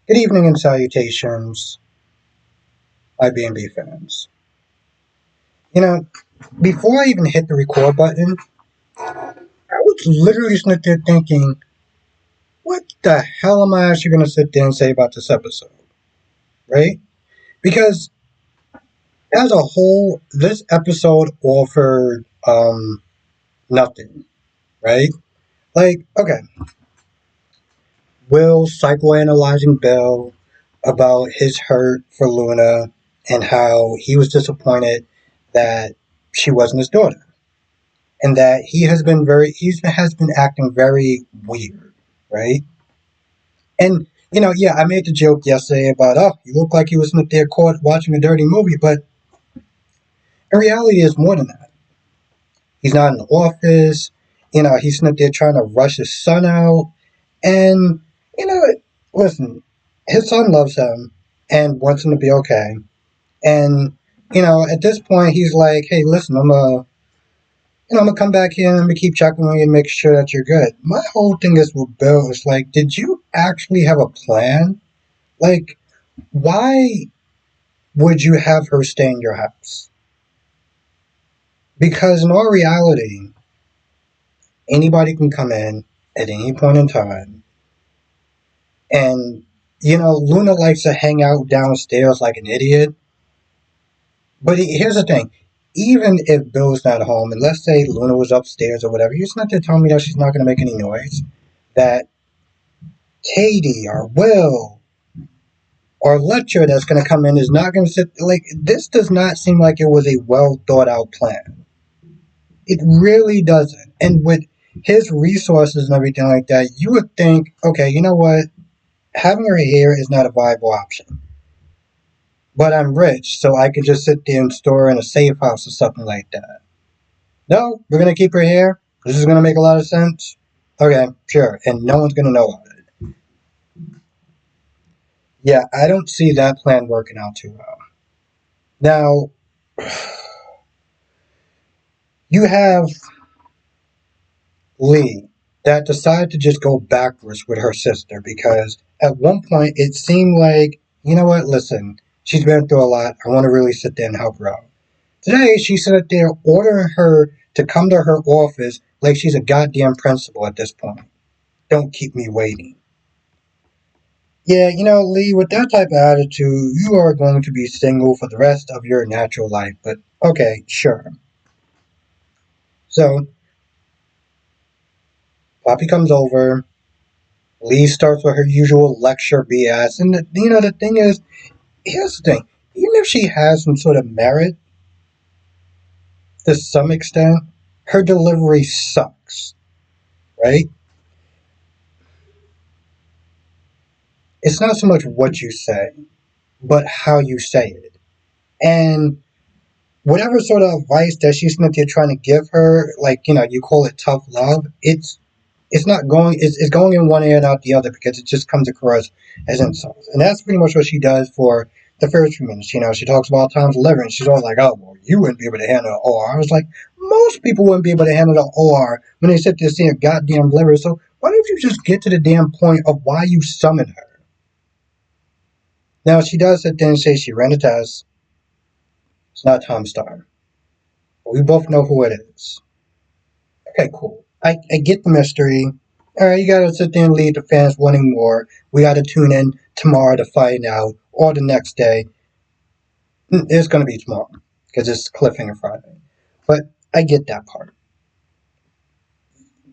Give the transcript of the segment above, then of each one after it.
Good evening and salutations, IBNB fans. You know, before I even hit the record button, I was literally sitting there thinking, what the hell am I actually going to sit there and say about this episode? Right? Because as a whole, this episode offered nothing, right? Like, okay, Will psychoanalyzing Bill about his hurt for Luna and how he was disappointed that she wasn't his daughter. And that has been acting very weird, right? And yeah, I made the joke yesterday about he looked like he was in there caught watching a dirty movie, but in reality, it's more than that. He's not in the office. He's sitting there trying to rush his son out, and you know, listen, his son loves him and wants him to be okay. And at this point, he's like, "Hey, listen, I'm gonna come back in and I'm gonna keep checking on you and make sure that you're good." My whole thing is with Bill is like, did you actually have a plan? Like, why would you have her stay in your house? Because in all reality, anybody can come in at any point in time. And, Luna likes to hang out downstairs like an idiot. But here's the thing. Even if Bill's not home, and let's say Luna was upstairs or whatever, you're not to tell me that she's not going to make any noise. That Katie or Will or Lecture that's going to come in is not going to sit like this. Does not seem like it was a well thought out plan. It really doesn't. And with his resources and everything like that, you would think, okay, you know what? Having her here is not a viable option. But I'm rich, so I could just sit there and store her in a safe house or something like that. No, we're going to keep her here. This is going to make a lot of sense. Okay, sure. And no one's going to know about it. Yeah, I don't see that plan working out too well. Now, you have Lee that decided to just go backwards with her sister because at one point it seemed like, you know what, listen, she's been through a lot. I want to really sit there and help her out. Today, she sat there ordering her to come to her office like she's a goddamn principal at this point. Don't keep me waiting. Yeah, Lee, with that type of attitude, you are going to be single for the rest of your natural life. But okay, sure. So, Poppy comes over. Lee starts with her usual lecture BS. And, the thing is, here's the thing. Even if she has some sort of merit, to some extent, her delivery sucks, right? It's not so much what you say, but how you say it. And whatever sort of advice that she's trying to give her, like, you call it tough love, it's not going it's going in one ear and out the other because it just comes across as insults. And that's pretty much what she does for the first few minutes. She talks about Tom's liver and she's all like, "Oh, well, you wouldn't be able to handle an OR." I was like, most people wouldn't be able to handle an OR when they sit there seeing a goddamn liver. So why don't you just get to the damn point of why you summoned her? Now she does sit there and say she ran a test. It's not Tom Star. We both know who it is. Okay, cool. I get the mystery. All right, you gotta sit there and leave the fans wanting more. We gotta tune in tomorrow to find out, or the next day. It's gonna be tomorrow because it's Cliffhanger Friday. But I get that part.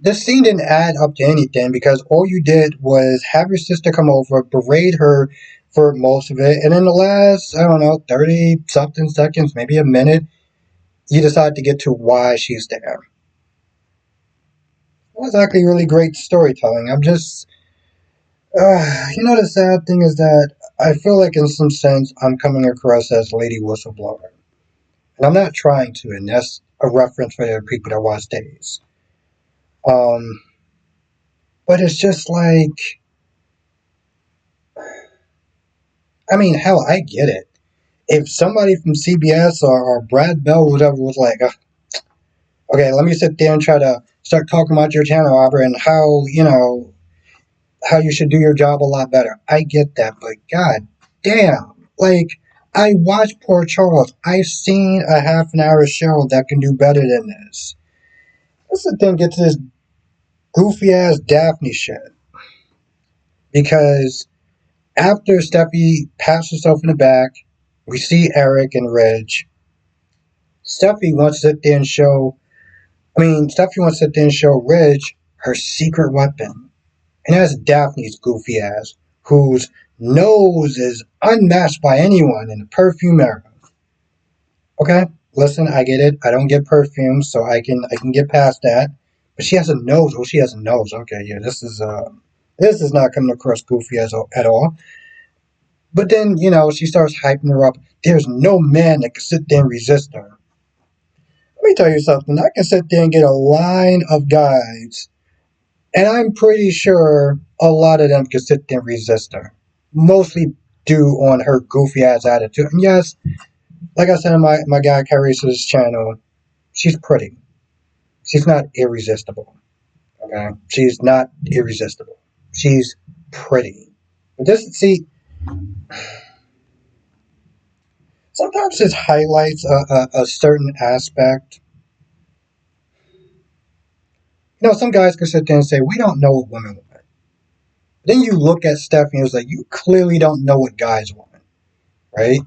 This scene didn't add up to anything because all you did was have your sister come over, berate her for most of it, and in the last, I don't know, 30 something seconds, maybe a minute, you decide to get to why she's there. It was actually really great storytelling. The sad thing is that I feel like in some sense I'm coming across as Lady Whistleblower. And I'm not trying to, and that's a reference for the people that watch Days. Um, but it's just like, I mean, hell, I get it. If somebody from CBS or Brad Bell or whatever was like, okay, let me sit there and try to start talking about your channel, Robert, and how, how you should do your job a lot better. I get that, but god damn. Like, I watched Poor Charles. I've seen a half an hour show that can do better than this. Let's then get to this goofy ass Daphne shit. Because after Steffi pats herself in the back, we see Eric and Reg. Steffi wants to sit there and show Steffi wants to sit there and show Reg her secret weapon. And that's Daphne's goofy ass, whose nose is unmatched by anyone in the perfume era. Okay, listen, I get it. I don't get perfume, so I can get past that. But she has a nose. Oh, she has a nose. Okay, yeah, this is not coming across goofy at all. But then, she starts hyping her up. There's no man that can sit there and resist her. Let me tell you something. I can sit there and get a line of guys, and I'm pretty sure a lot of them can sit there and resist her. Mostly due on her goofy ass attitude. And yes, like I said on my guy Carice's channel, she's pretty. She's not irresistible. Okay? She's not irresistible. She's pretty. But sometimes this highlights a certain aspect. Some guys can sit there and say, we don't know what women want. Then you look at Stephanie and it's like, you clearly don't know what guys want, right?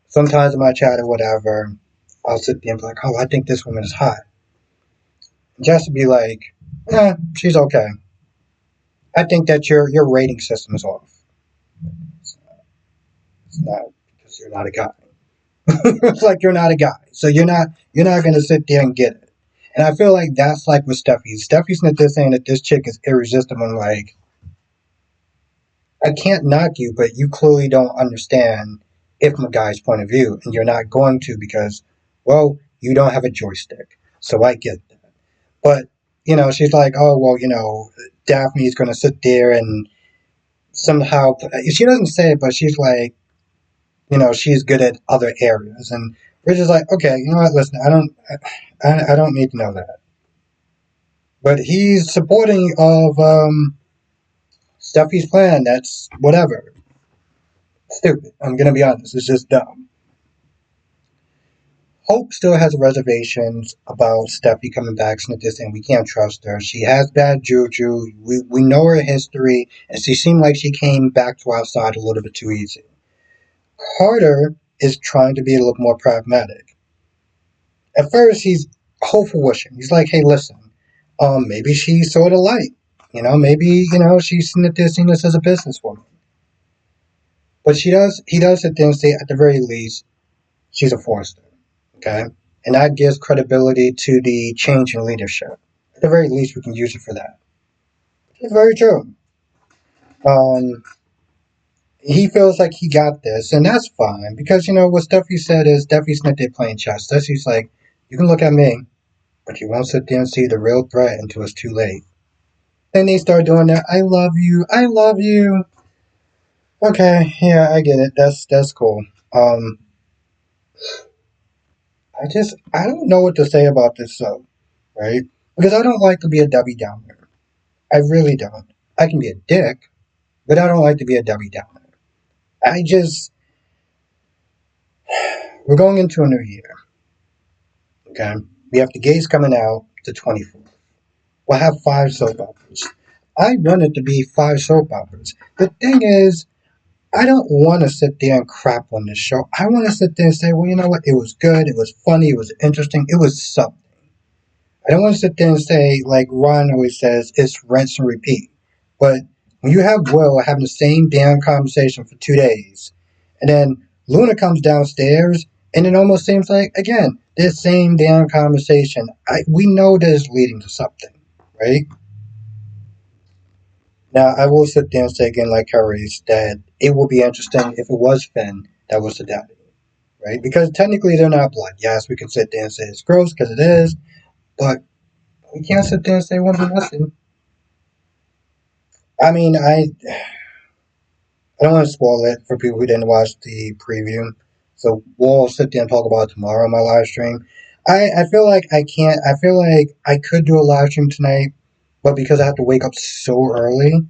Sometimes in my chat or whatever, I'll sit there and be like, oh, I think this woman is hot. And just to be like, she's okay. I think that your rating system is off. It's not because you're not a guy. It's like you're not a guy. So you're not gonna sit there and get it. And I feel like that's like with Steffi. Steffi's not just saying that this chick is irresistible and like, I can't knock you, but you clearly don't understand it from a guy's point of view, and you're not going to because, well, you don't have a joystick. So I get that. But, she's like, oh, well, Daphne's going to sit there and somehow, she doesn't say it, but she's like, she's good at other areas. And Rich is like, okay, you know what, listen, I don't need to know that. But he's supporting of Steffi's plan. That's whatever. Stupid. I'm going to be honest. It's just dumb. Hope still has reservations about Steffi coming back and we can't trust her. She has bad juju. We know her history, and she seemed like she came back to our side a little bit too easy. Carter is trying to be a little more pragmatic. At first, he's hopeful wishing. He's like, hey, listen, maybe she's sort of light. Maybe, she's seen this as a businesswoman. But he does sit there and say, at the very least, she's a Forrester. Okay? And that gives credibility to the change in leadership. At the very least, we can use it for that. It's very true. He feels like he got this, and that's fine. Because, what Steffi said is, Steffi's not there playing chess. Steffi's like, you can look at me, but you won't sit there and see the real threat until it's too late. And they start doing that, I love you, I love you. Okay, yeah, I get it. That's cool. I don't know what to say about this show, right? Because I don't like to be a Debbie Downer. I really don't. I can be a dick, but I don't like to be a Debbie Downer. We're going into a new year. Okay? We have the gays coming out the 24th. We'll have 5 soap operas. I want it to be 5 soap operas. The thing is, I don't want to sit there and crap on this show. I want to sit there and say, well, you know what? It was good. It was funny. It was interesting. It was something. I don't want to sit there and say, like Ron always says, it's rinse and repeat. But when you have Will having the same damn conversation for 2 days, and then Luna comes downstairs, and it almost seems like, again, this same damn conversation, we know that it's leading to something, right? Now, I will sit there and say again, like Harry's, that it will be interesting if it was Finn that was the daddy, right? Because technically they're not blood. Yes, we can sit there and say it's gross because it is, but we can't sit there and say one of nothing. I mean, I don't want to spoil it for people who didn't watch the preview, so we'll sit there and talk about it tomorrow on my live stream. I feel like I can't. I feel like I could do a live stream tonight, but because I have to wake up so early,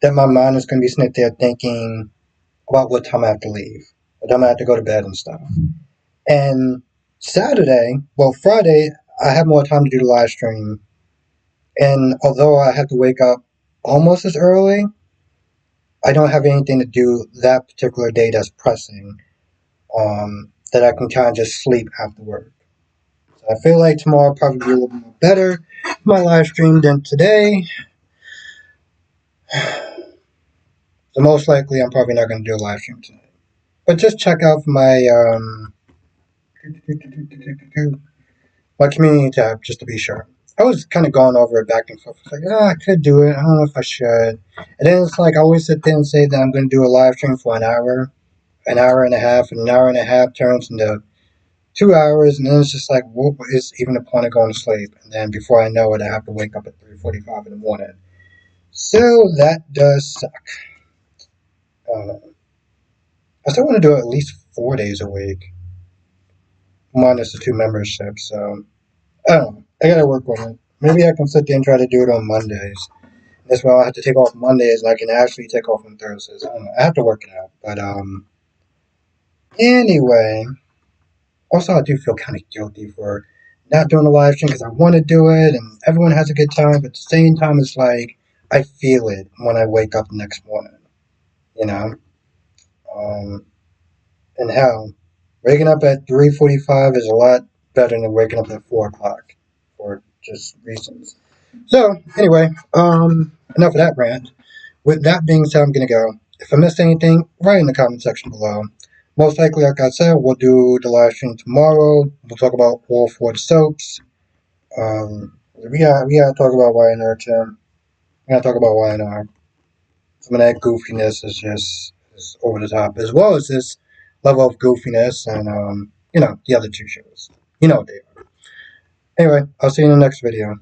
that my mind is going to be sitting there thinking about what time I have to leave, what time I have to go to bed and stuff. And Friday, I have more time to do the live stream. And although I have to wake up almost as early, I don't have anything to do that particular day that's pressing, that I can kind of just sleep after work. So I feel like tomorrow will probably be a little bit more better for my live stream than today. So most likely I'm probably not going to do a live stream tonight. But just check out my my community tab just to be sure. I was kind of going over it back and forth. It's like, I could do it. I don't know if I should. And then it's like I always sit there and say that I'm going to do a live stream for an hour and a half, and an hour and a half turns into 2 hours, and then it's just like, what is even the point of going to sleep? And then before I know it, I have to wake up at 3:45 in the morning. So that does suck. I still want to do it at least 4 days a week, minus the two memberships. So I don't know. I gotta work on it. Maybe I can sit there and try to do it on Mondays. That's why I have to take off Mondays, and I can actually take off on Thursdays. I don't know. I have to work it out. But anyway, also I do feel kind of guilty for not doing the live stream because I want to do it, and everyone has a good time. But at the same time, it's like I feel it when I wake up the next morning. You know, um, and hell, waking up at 3:45 is a lot better than waking up at 4 o'clock for just reasons. So anyway, enough of that rant. With that being said, I'm gonna go. If I missed anything, write in the comment section below. Most likely, like I said, we'll do the live stream tomorrow. We'll talk about all four soaps. We gotta talk about YNR too. We gotta talk about YNR. Some of that goofiness is over the top, as well as this level of goofiness and the other two shows. You know what they are. Anyway, I'll see you in the next video.